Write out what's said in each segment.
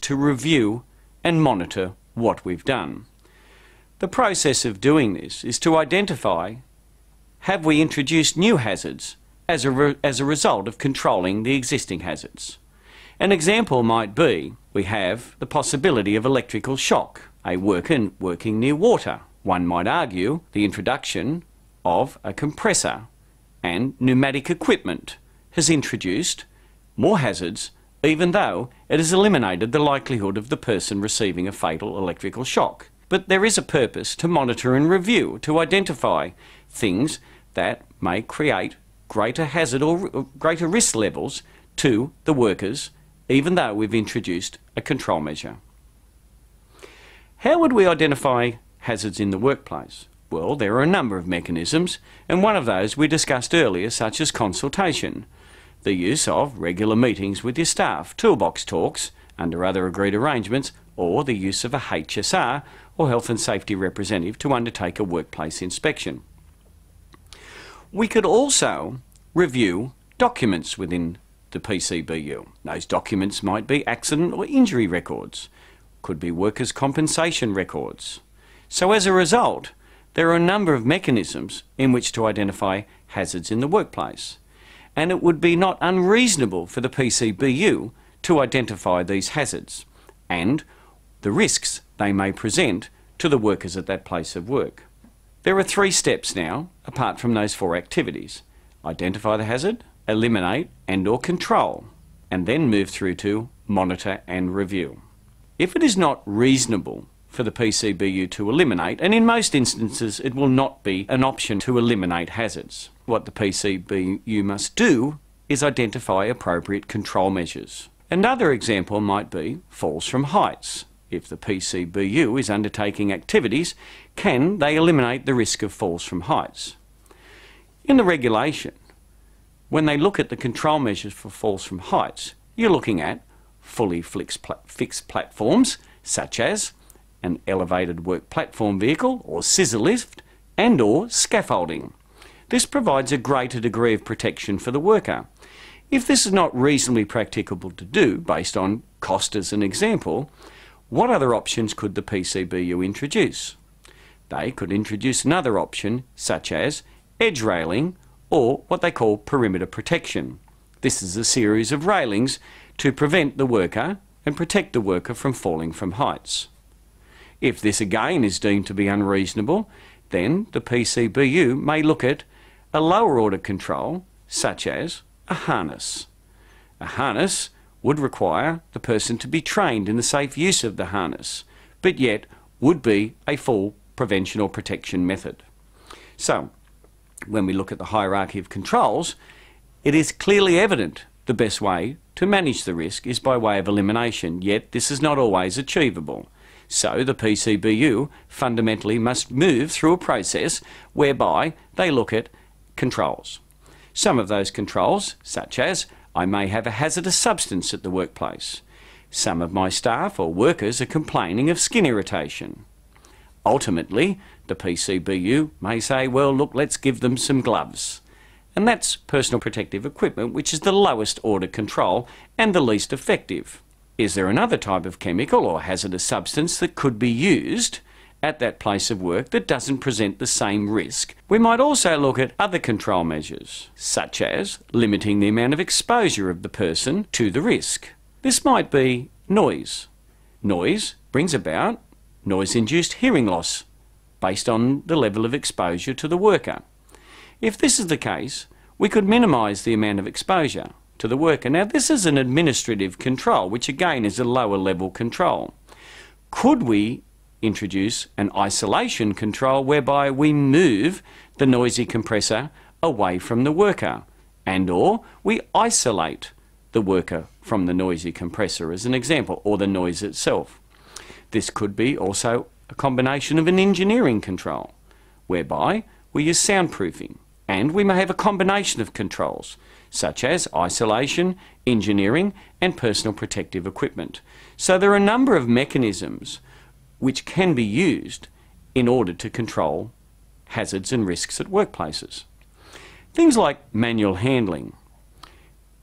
to review and monitor what we've done. The process of doing this is to identify, have we introduced new hazards as a result of controlling the existing hazards? An example might be, we have the possibility of electrical shock, a worker working near water. One might argue the introduction of a compressor and pneumatic equipment has introduced more hazards, even though it has eliminated the likelihood of the person receiving a fatal electrical shock. But there is a purpose to monitor and review, to identify things that may create greater hazard or greater risk levels to the workers, even though we've introduced a control measure. How would we identify hazards in the workplace? Well, there are a number of mechanisms, and one of those we discussed earlier, such as consultation, the use of regular meetings with your staff, toolbox talks under other agreed arrangements, or the use of a HSR or health and safety representative to undertake a workplace inspection. We could also review documents within the PCBU. Those documents might be accident or injury records, could be workers' compensation records. So as a result, there are a number of mechanisms in which to identify hazards in the workplace, and it would be not unreasonable for the PCBU to identify these hazards and the risks they may present to the workers at that place of work. There are 3 steps now, apart from those 4 activities: identify the hazard, eliminate and/or control, and then move through to monitor and review. If it is not reasonable for the PCBU to eliminate, and in most instances it will not be an option to eliminate hazards, what the PCBU must do is identify appropriate control measures. Another example might be falls from heights. If the PCBU is undertaking activities, can they eliminate the risk of falls from heights? In the regulation, when they look at the control measures for falls from heights, you're looking at fully fixed platforms, such as an elevated work platform vehicle or scissor lift and/or scaffolding. This provides a greater degree of protection for the worker. If this is not reasonably practicable to do, based on cost as an example, what other options could the PCBU introduce? They could introduce another option, such as edge railing or what they call perimeter protection. This is a series of railings to prevent the worker and protect the worker from falling from heights. If this again is deemed to be unreasonable, then the PCBU may look at a lower order control, such as a harness. A harness would require the person to be trained in the safe use of the harness, but yet would be a full prevention or protection method. So, when we look at the hierarchy of controls, it is clearly evident the best way to manage the risk is by way of elimination, yet this is not always achievable. So the PCBU fundamentally must move through a process whereby they look at controls. Some of those controls, such as I may have a hazardous substance at the workplace. Some of my staff or workers are complaining of skin irritation. Ultimately, the PCBU may say, well, look, let's give them some gloves. And that's personal protective equipment, which is the lowest order control and the least effective. Is there another type of chemical or hazardous substance that could be used at that place of work that doesn't present the same risk? We might also look at other control measures, such as limiting the amount of exposure of the person to the risk. This might be noise. Noise brings about noise-induced hearing loss based on the level of exposure to the worker. If this is the case, we could minimise the amount of exposure to the worker. Now, this is an administrative control, which again is a lower level control. Could we introduce an isolation control whereby we move the noisy compressor away from the worker, and/or we isolate the worker from the noisy compressor, as an example, or the noise itself? This could be also a combination of an engineering control, whereby we use soundproofing, and we may have a combination of controls, such as isolation, engineering, and personal protective equipment. So there are a number of mechanisms which can be used in order to control hazards and risks at workplaces. Things like manual handling.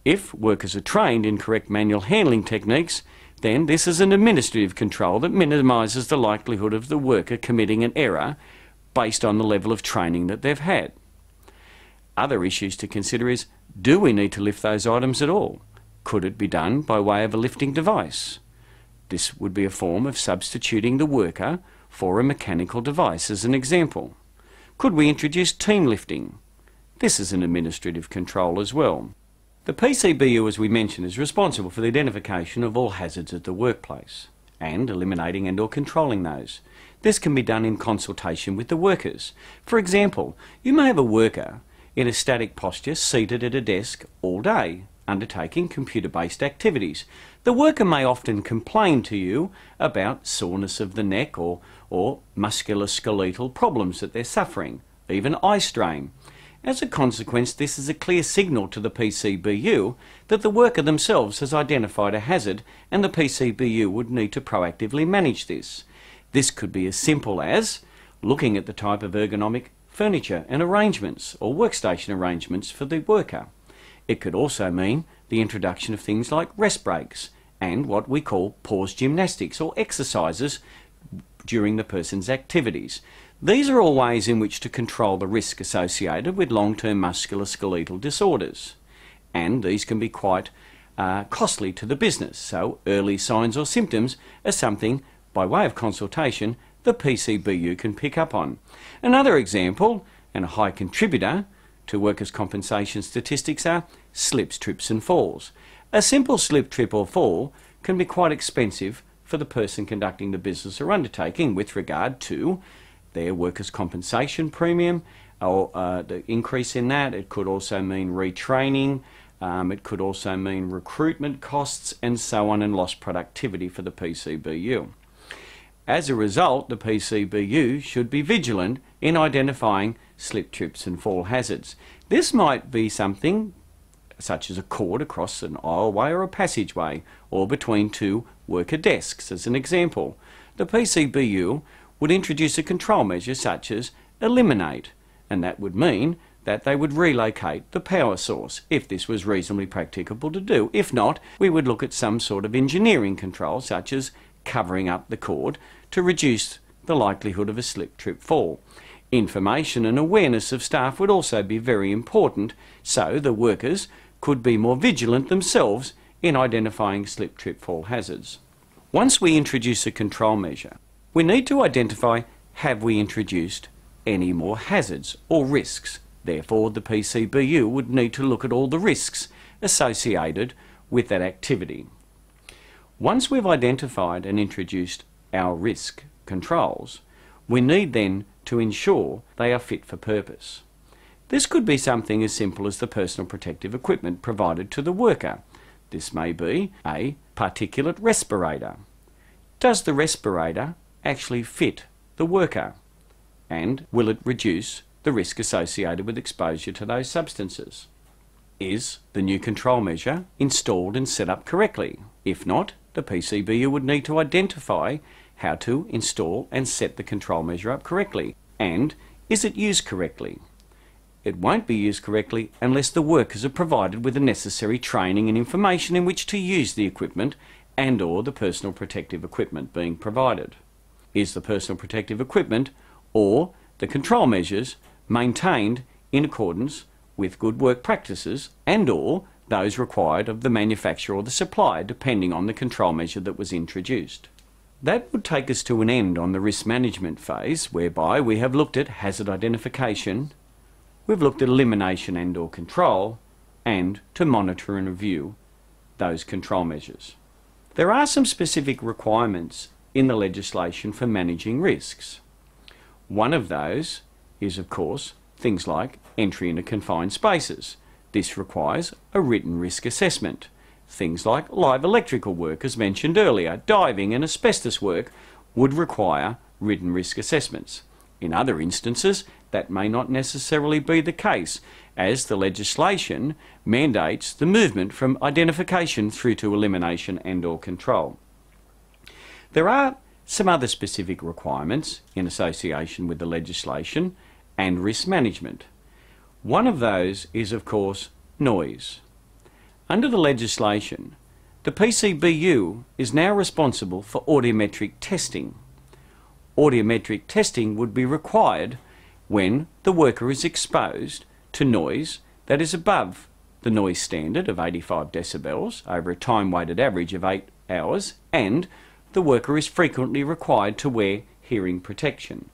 If workers are trained in correct manual handling techniques, then this is an administrative control that minimises the likelihood of the worker committing an error based on the level of training that they've had. Other issues to consider is, do we need to lift those items at all? Could it be done by way of a lifting device? This would be a form of substituting the worker for a mechanical device as an example. Could we introduce team lifting? This is an administrative control as well. The PCBU, as we mentioned, is responsible for the identification of all hazards at the workplace and eliminating and/or controlling those. This can be done in consultation with the workers. For example, you may have a worker in a static posture seated at a desk all day, undertaking computer-based activities. The worker may often complain to you about soreness of the neck or musculoskeletal problems that they're suffering, even eye strain. As a consequence, this is a clear signal to the PCBU that the worker themselves has identified a hazard and the PCBU would need to proactively manage this. This could be as simple as looking at the type of ergonomic furniture and arrangements or workstation arrangements for the worker. It could also mean the introduction of things like rest breaks and what we call pause gymnastics or exercises during the person's activities. These are all ways in which to control the risk associated with long-term musculoskeletal disorders, and these can be quite costly to the business. So early signs or symptoms are something, by way of consultation, the PCBU can pick up on. Another example, and a high contributor to workers' compensation statistics, are slips, trips and falls. A simple slip, trip or fall can be quite expensive for the person conducting the business or undertaking with regard to their workers' compensation premium or the increase in that. It could also mean retraining, it could also mean recruitment costs and so on, and lost productivity for the PCBU. As a result, the PCBU should be vigilant in identifying slip, trips and fall hazards. This might be something such as a cord across an aisleway or a passageway, or between two worker desks as an example. The PCBU would introduce a control measure such as eliminate, and that would mean that they would relocate the power source if this was reasonably practicable to do. If not, we would look at some sort of engineering control such as covering up the cord to reduce the likelihood of a slip, trip, fall. Information and awareness of staff would also be very important, so the workers could be more vigilant themselves in identifying slip, trip, fall hazards. Once we introduce a control measure, we need to identify, have we introduced any more hazards or risks? Therefore, the PCBU would need to look at all the risks associated with that activity. Once we've identified and introduced our risk controls, we need then to ensure they are fit for purpose. This could be something as simple as the personal protective equipment provided to the worker. This may be a particulate respirator. Does the respirator actually fit the worker? And will it reduce the risk associated with exposure to those substances? Is the new control measure installed and set up correctly? If not, the PCBU would need to identify how to install and set the control measure up correctly. And is it used correctly? It won't be used correctly unless the workers are provided with the necessary training and information in which to use the equipment and/or the personal protective equipment being provided. Is the personal protective equipment or the control measures maintained in accordance with good work practices and/or those required of the manufacturer or the supplier, depending on the control measure that was introduced? That would take us to an end on the risk management phase, whereby we have looked at hazard identification, we've looked at elimination and/or control, and to monitor and review those control measures. There are some specific requirements in the legislation for managing risks. One of those is, of course, things like entry into confined spaces. This requires a written risk assessment. Things like live electrical work, as mentioned earlier, diving and asbestos work would require written risk assessments. In other instances, that may not necessarily be the case, as the legislation mandates the movement from identification through to elimination and/or control. There are some other specific requirements in association with the legislation and risk management. One of those is, of course, noise. Under the legislation, The PCBU is now responsible for audiometric testing. Audiometric testing would be required when the worker is exposed to noise that is above the noise standard of 85 decibels over a time-weighted average of 8 hours, and the worker is frequently required to wear hearing protection.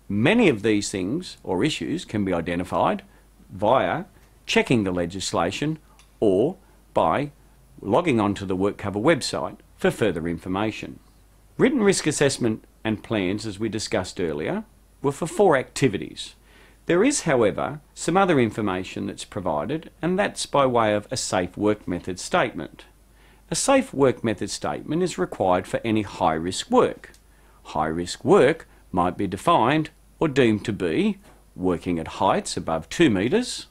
Many of these things or issues can be identified via checking the legislation or by logging onto the Workcover website for further information. Written risk assessment and plans, as we discussed earlier, were for 4 activities. There is, however, some other information that's provided, and that's by way of a safe work method statement. A safe work method statement is required for any high-risk work. High-risk work might be defined or deemed to be working at heights above 2 metres,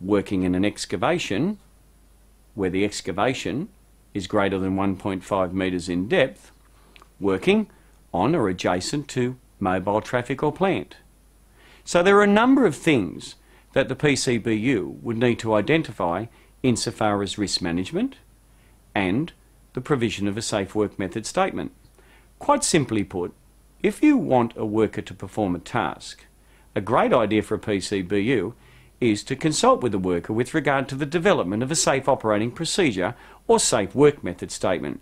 working in an excavation where the excavation is greater than 1.5 metres in depth, working on or adjacent to mobile traffic or plant. So there are a number of things that the PCBU would need to identify insofar as risk management and the provision of a safe work method statement. Quite simply put, if you want a worker to perform a task, a great idea for a PCBU is to consult with the worker with regard to the development of a safe operating procedure or safe work method statement.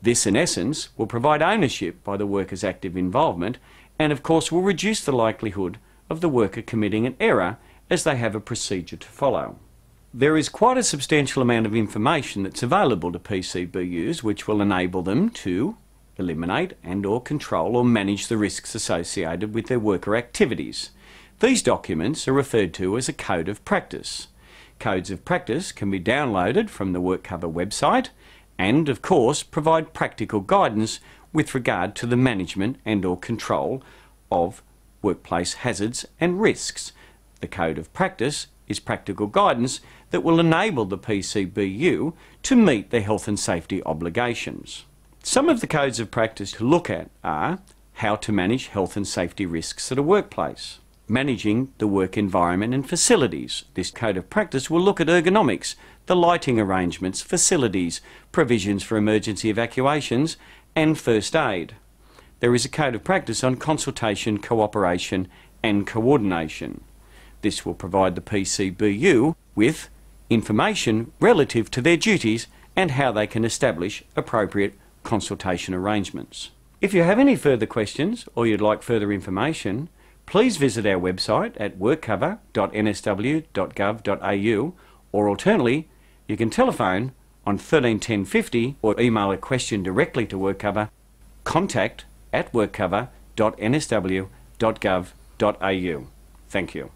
This, in essence, will provide ownership by the worker's active involvement and, of course, will reduce the likelihood of the worker committing an error as they have a procedure to follow. There is quite a substantial amount of information that's available to PCBUs which will enable them to eliminate and or control or manage the risks associated with their worker activities. These documents are referred to as a code of practice. Codes of practice can be downloaded from the Workcover website and, of course, provide practical guidance with regard to the management and or control of workplace hazards and risks. The code of practice is practical guidance that will enable the PCBU to meet their health and safety obligations. Some of the codes of practice to look at are how to manage health and safety risks at a workplace, managing the work environment and facilities. This code of practice will look at ergonomics, the lighting arrangements, facilities, provisions for emergency evacuations and first aid. There is a code of practice on consultation, cooperation and coordination. This will provide the PCBU with information relative to their duties and how they can establish appropriate consultation arrangements. If you have any further questions or you'd like further information, please visit our website at workcover.nsw.gov.au, or alternately, you can telephone on 131050 or email a question directly to Workcover, contact@workcover.nsw.gov.au. Thank you.